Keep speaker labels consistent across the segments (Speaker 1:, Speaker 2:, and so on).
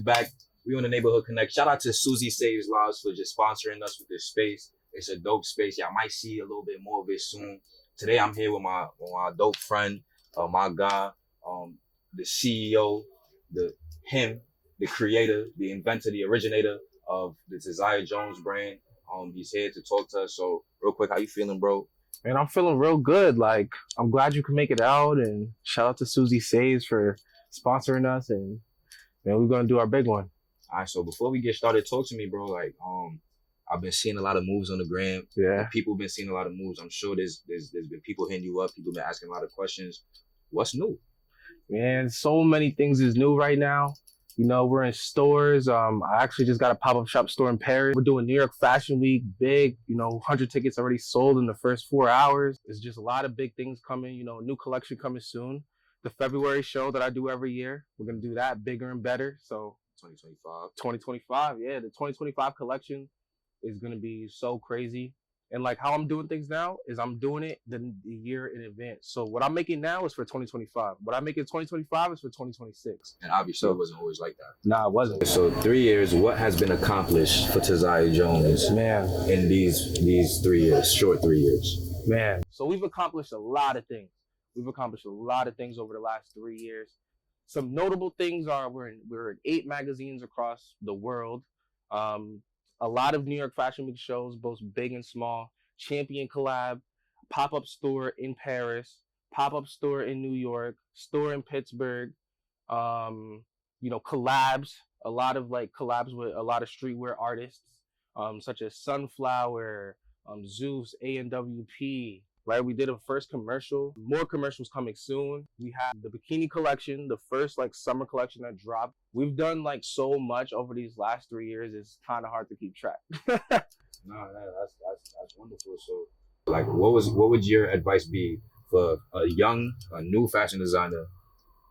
Speaker 1: back. We on the Neighborhood Connect. Shout out to Susie Saves Lives for just sponsoring us with this space. It's a dope space. Y'all might see a little bit more of it soon. Today I'm here with my dope friend, my guy, the CEO, the creator, the inventor, the originator of the Tziah Jones brand. He's here to talk to us. So real quick, how you feeling, bro?
Speaker 2: Man, I'm feeling real good. Like, I'm glad you can make it out, and shout out to Susie Saves for sponsoring us, and man, we're gonna do our big one.
Speaker 1: All right, so before we get started, talk to me, bro. Like, I've been seeing a lot of moves on the gram.
Speaker 2: Yeah.
Speaker 1: People have been seeing a lot of moves. I'm sure there's been people hitting you up. People been asking a lot of questions. What's new?
Speaker 2: Man, so many things is new right now. You know, we're in stores. I actually just got a pop-up shop store in Paris. We're doing New York Fashion Week, big, 100 tickets already sold in the first 4 hours. There's just a lot of big things coming, new collection coming soon. The February show that I do every year, we're gonna do that bigger and better. So 2025, yeah, the 2025 collection is gonna be so crazy. And like how I'm doing things now is I'm doing it the year in advance. So what I'm making now is for 2025. What I make in 2025 is for 2026.
Speaker 1: And obviously it wasn't always like that.
Speaker 2: Nah, it wasn't.
Speaker 1: So 3 years, what has been accomplished for Tziah Jones,
Speaker 2: man,
Speaker 1: in these 3 years, short 3 years?
Speaker 2: Man, so we've accomplished a lot of things. We've accomplished a lot of things over the last 3 years. Some notable things are we're in 8 magazines across the world. A lot of New York Fashion Week shows, both big and small. Champion collab, pop-up store in Paris, pop-up store in New York, store in Pittsburgh. Collabs. A lot of collabs with a lot of streetwear artists, such as Sunflower, Zeus, A&WP. Right, we did a first commercial. More commercials coming soon. We have the bikini collection, the first summer collection that dropped. We've done so much over these last 3 years. It's kind of hard to keep track.
Speaker 1: No, that's wonderful. So, what would your advice be for a new fashion designer,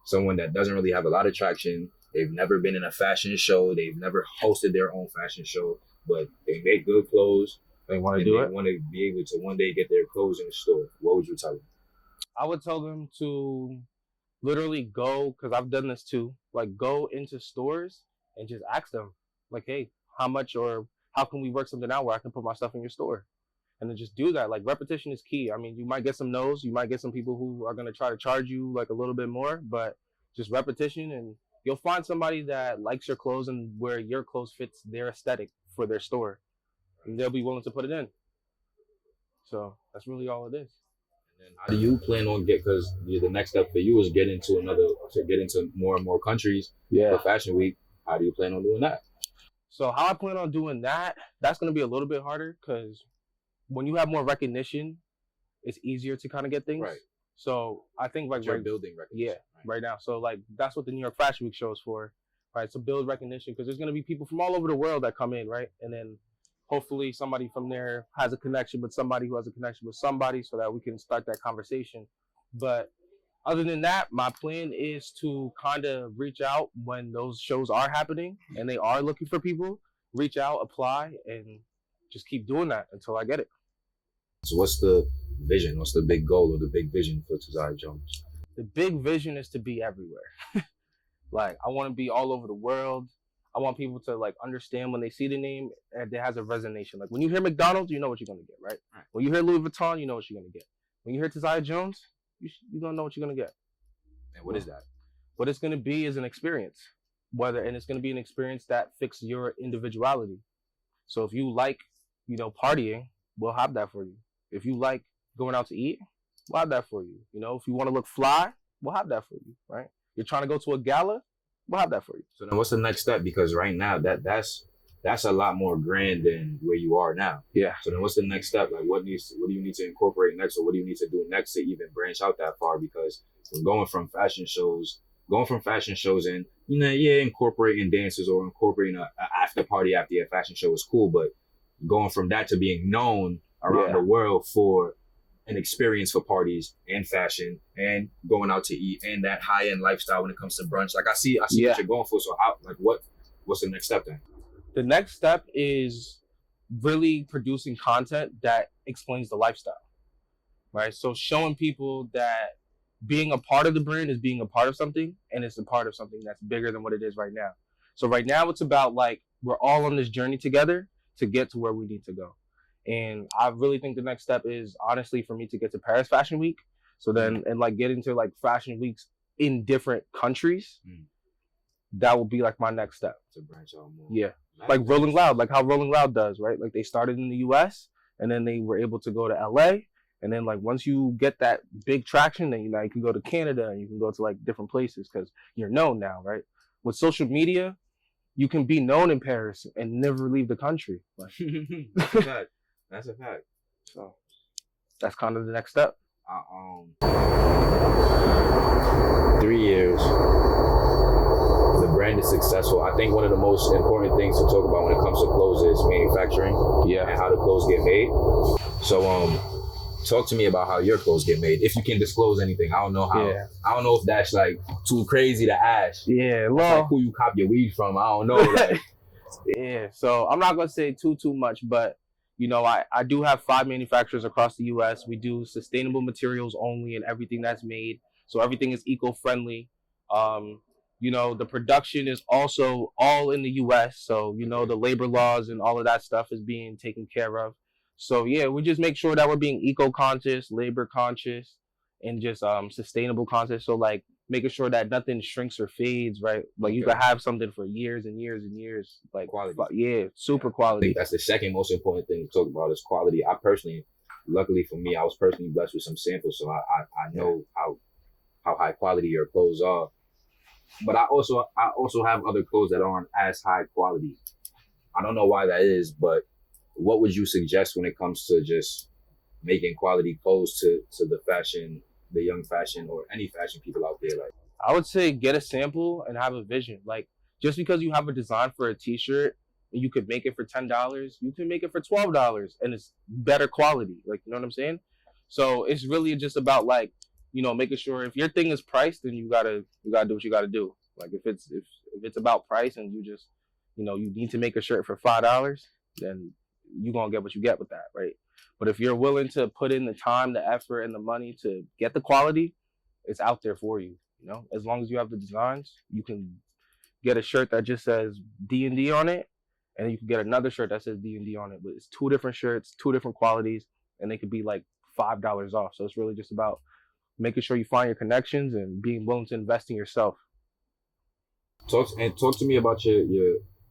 Speaker 1: someone that doesn't really have a lot of traction? They've never been in a fashion show. They've never hosted their own fashion show, but they make good clothes.
Speaker 2: They want to do it.
Speaker 1: They want to be able to one day get their clothes in the store. What would you tell them?
Speaker 2: I would tell them to literally go, because I've done this too, go into stores and just ask them, hey, how much or how can we work something out where I can put my stuff in your store? And then just do that. Repetition is key. I mean, you might get some no's. You might get some people who are going to try to charge you a little bit more, but just repetition, and you'll find somebody that likes your clothes and where your clothes fits their aesthetic for their store. And they'll be willing to put it in. So that's really all it is.
Speaker 1: And then how do you plan on because the next step for you is get into more and more countries for Fashion Week. How do you plan on doing that?
Speaker 2: So how I plan on doing that, that's going to be a little bit harder because when you have more recognition, it's easier to kind of get things.
Speaker 1: Right.
Speaker 2: So I think
Speaker 1: you're building recognition.
Speaker 2: Yeah, right now. So that's what the New York Fashion Week show is for, right? So build recognition because there's going to be people from all over the world that come in, right? And then hopefully somebody from there has a connection with somebody who has a connection with somebody so that we can start that conversation. But other than that, my plan is to kind of reach out when those shows are happening and they are looking for people, reach out, apply, and just keep doing that until I get it.
Speaker 1: So what's the vision? What's the big goal or the big vision for Tziah Jones?
Speaker 2: The big vision is to be everywhere. I want to be all over the world. I want people to understand when they see the name and it has a resonation. When you hear McDonald's, you know what you're gonna get, right? When you hear Louis Vuitton, you know what you're gonna get. When you hear Tziah Jones, you're gonna know what you're gonna get.
Speaker 1: And what is that?
Speaker 2: What it's gonna be is an experience. And it's gonna be an experience that fits your individuality. So if you like, partying, we'll have that for you. If you like going out to eat, we'll have that for you. If you want to look fly, we'll have that for you, right? You're trying to go to a gala, we'll have that for you.
Speaker 1: So then what's the next step? Because right now that's a lot more grand than where you are now.
Speaker 2: Yeah.
Speaker 1: So then what's the next step? What do you need to incorporate next, or what do you need to do next to even branch out that far? Because we're going from fashion shows and incorporating dances or incorporating a after party after a fashion show is cool, but going from that to being known around the world for an experience for parties and fashion and going out to eat and that high-end lifestyle when it comes to brunch. I see what you're going for. So what's the next step then?
Speaker 2: The next step is really producing content that explains the lifestyle, right? So showing people that being a part of the brand is being a part of something, and it's a part of something that's bigger than what it is right now. So right now it's about like we're all on this journey together to get to where we need to go. And I really think the next step is honestly for me to get to Paris Fashion Week. So then and like get into like fashion weeks in different countries. That will be like my next step.
Speaker 1: To branch out more.
Speaker 2: Yeah. Like Rolling Loud, like how Rolling Loud does, right? Like they started in the US and then they were able to go to LA. And then like once you get that big traction, then you know you can go to Canada and you can go to like different places because you're known now, right? With social media, you can be known in Paris and never leave the country. Like,
Speaker 1: That's a fact. That's a fact.
Speaker 2: So that's kind of the next step.
Speaker 1: 3 years. The brand is successful. I think one of the most important things to talk about when it comes to clothes is manufacturing.
Speaker 2: Yeah.
Speaker 1: And how the clothes get made. So talk to me about how your clothes get made. If you can disclose anything. I don't know how.
Speaker 2: Yeah.
Speaker 1: I don't know if that's like too crazy to ask.
Speaker 2: Yeah,
Speaker 1: Like who you cop your weed from. I don't know. Like.
Speaker 2: Yeah. So I'm not gonna say too much, but you know, I do have 5 manufacturers across the US. We do sustainable materials only in everything that's made. So everything is eco-friendly. You know, the production is also all in the US. So, you know, the labor laws and all of that stuff is being taken care of. So yeah, we just make sure that we're being eco-conscious, labor conscious, and just sustainable conscious. So like making sure that nothing shrinks or fades, right? Like you can have something for years and years and years. Like
Speaker 1: quality.
Speaker 2: Yeah, super
Speaker 1: I
Speaker 2: quality.
Speaker 1: think that's the second most important thing to talk about is quality. I personally, luckily for me, I was personally blessed with some samples, so I know how high quality your clothes are. But I also have other clothes that aren't as high quality. I don't know why that is, but what would you suggest when it comes to just making quality clothes to the fashion, the young fashion, or any fashion people out there? Like,
Speaker 2: I would say get a sample and have a vision. Like just because you have a design for a t-shirt and you could make it for $10, you can make it for $12 and it's better quality. Like, you know what I'm saying? So it's really just about like, you know, making sure if your thing is priced, then you gotta do what you gotta do. Like if it's about price and you just, you know, you need to make a shirt for $5, then you're gonna get what you get with that, right? But if you're willing to put in the time, the effort, and the money to get the quality, it's out there for you. You know, as long as you have the designs, you can get a shirt that just says D&D on it, and you can get another shirt that says D&D on it. But it's 2 different shirts, 2 different qualities, and they could be like $5 off. So it's really just about making sure you find your connections and being willing to invest in yourself.
Speaker 1: Talk to me about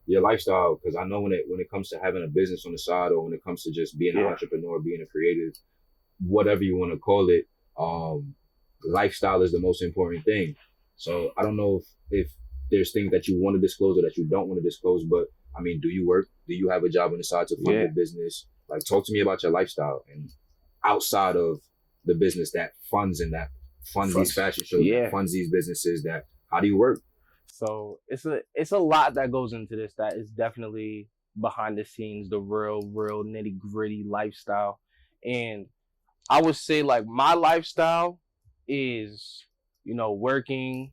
Speaker 1: your lifestyle, because I know when it comes to having a business on the side, or when it comes to just being an entrepreneur, being a creative, whatever you want to call it, lifestyle is the most important thing. So I don't know if there's things that you want to disclose or that you don't want to disclose, but I mean, do you work? Do you have a job on the side to fund your business? Like, talk to me about your lifestyle and outside of the business that funds these fashion shows, that funds these businesses. That how do you work?
Speaker 2: So it's a lot that goes into this. That is definitely behind the scenes, the real nitty gritty lifestyle. And I would say like my lifestyle is, you know, working,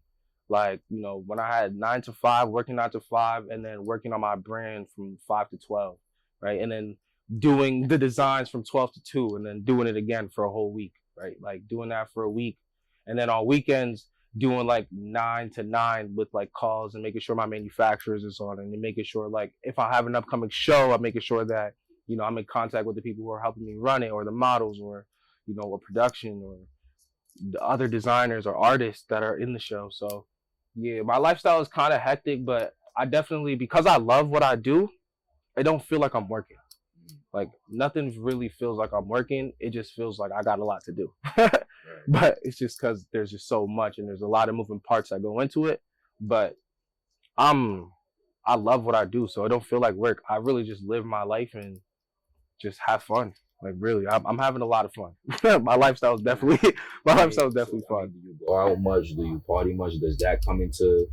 Speaker 2: like, you know, when I had 9 to 5, working 9 to 5, and then working on my brand from 5 to 12, right? And then doing the designs from 12 to 2, and then doing it again for a whole week, right? Like doing that for a week. And then on weekends, doing like 9 to 9 with like calls and making sure my manufacturers is on, and then making sure like if I have an upcoming show, I'm making sure that, you know, I'm in contact with the people who are helping me run it, or the models, or, you know, or production, or the other designers or artists that are in the show. So yeah, my lifestyle is kind of hectic, but I definitely, because I love what I do, I don't feel like I'm working. Like nothing really feels like I'm working. It just feels like I got a lot to do. But it's just because there's just so much and there's a lot of moving parts that go into it. But I love what I do, so I don't feel like work. I really just live my life and just have fun. Like really, I'm having a lot of fun. My lifestyle is definitely fun.
Speaker 1: Do you go out much? Do you party much? Does that come into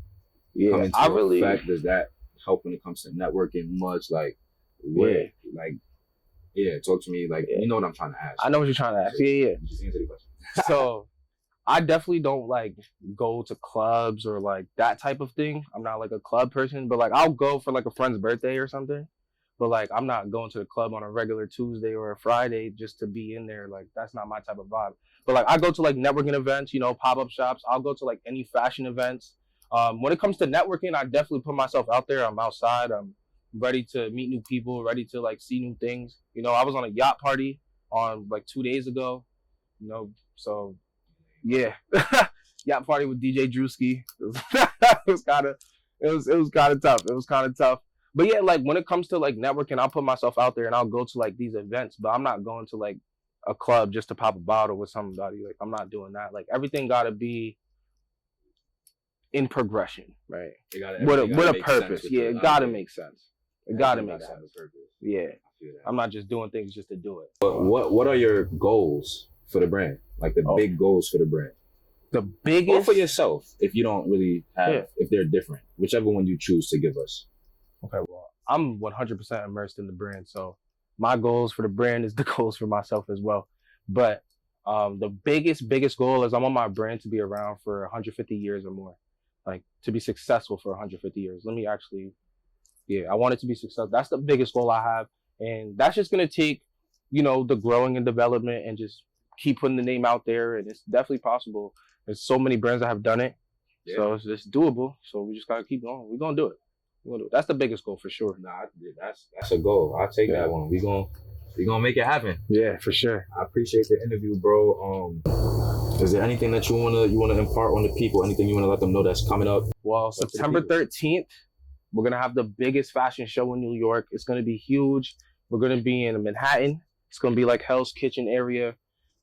Speaker 1: effect? Does that help when it comes to networking much? Like talk to me. Like, you know what I'm trying to ask.
Speaker 2: I know what you're trying to ask.
Speaker 1: Just answer the question.
Speaker 2: So I definitely don't like go to clubs or like that type of thing. I'm not like a club person, but like I'll go for like a friend's birthday or something. But like I'm not going to the club on a regular Tuesday or a Friday just to be in there. Like that's not my type of vibe. But like I go to like networking events, you know, pop-up shops. I'll go to like any fashion events. When it comes to networking, I definitely put myself out there. I'm outside. I'm ready to meet new people, ready to like see new things. You know, I was on a yacht party on like 2 days ago. You know, so yeah, yacht party with DJ Drewski. It was kind of tough. It was kind of tough. But yeah, like when it comes to like networking, I'll put myself out there and I'll go to like these events, but I'm not going to like a club just to pop a bottle with somebody. Like I'm not doing that. Like everything gotta be in progression, right? With a purpose. Yeah, it gotta make sense. It gotta make sense. Yeah. I'm not just doing things just to do it.
Speaker 1: But what are your goals for the brand? Like the big goals for the brand?
Speaker 2: The biggest?
Speaker 1: Or for yourself, if you don't really have, if they're different, whichever one you choose to give us.
Speaker 2: Okay, well, I'm 100% immersed in the brand, so my goals for the brand is the goals for myself as well. But the biggest goal is I want my brand to be around for 150 years or more, like to be successful for 150 years. I want it to be successful. That's the biggest goal I have, and that's just gonna take, you know, the growing and development and just keep putting the name out there, and it's definitely possible. There's so many brands that have done it, so it's doable. So we just gotta keep going. We're gonna do it. That's the biggest goal for sure.
Speaker 1: Nah, that's a goal. I'll take that one. We gonna make it happen.
Speaker 2: Yeah, for sure.
Speaker 1: I appreciate the interview, bro. Is there anything that you wanna impart on the people? Anything you wanna let them know that's coming up?
Speaker 2: Well, September 13th, we're gonna have the biggest fashion show in New York. It's gonna be huge. We're gonna be in Manhattan. It's gonna be like Hell's Kitchen area.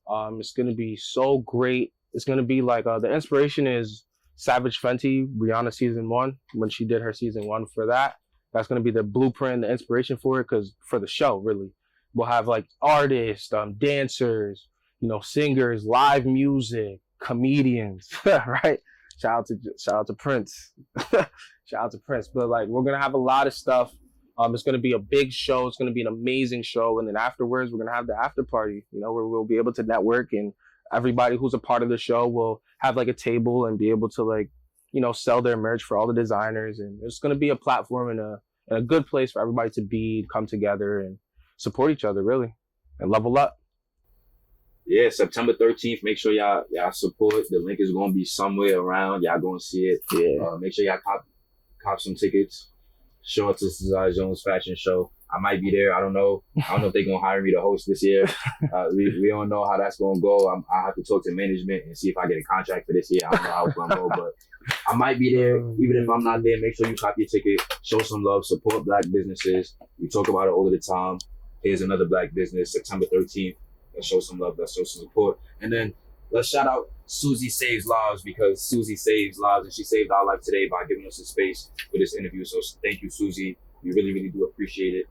Speaker 2: It's gonna be so great. It's gonna be like the inspiration is Savage Fenty, Rihanna season 1, when she did her season 1 for that. That's going to be the blueprint, the inspiration for it, because for the show, really. We'll have like artists, dancers, you know, singers, live music, comedians, right? Shout out to Prince. Shout out to Prince. But like, we're going to have a lot of stuff. It's going to be a big show. It's going to be an amazing show. And then afterwards, we're going to have the after party, you know, where we'll be able to network, and everybody who's a part of the show will have like a table and be able to like, you know, sell their merch for all the designers. And it's going to be a platform and a good place for everybody to be, come together and support each other, really, and level up.
Speaker 1: Yeah, September 13th. Make sure y'all support. The link is going to be somewhere around. Y'all going to see it.
Speaker 2: Yeah.
Speaker 1: Make sure y'all cop some tickets. Show up to Tziah Jones fashion show. I might be there. I don't know if they're going to hire me to host this year. We don't know how that's going to go. I have to talk to management and see if I get a contract for this year. I don't know how it's going to go, but I might be there. Even if I'm not there, make sure you cop your ticket. Show some love. Support Black businesses. We talk about it all the time. Here's another Black business, September 13th. Let's show some love. Let's show some support. And then let's shout out Susie Saves Lives, because Susie saves lives, and she saved our life today by giving us a space for this interview. So thank you, Susie. We really, really do appreciate it.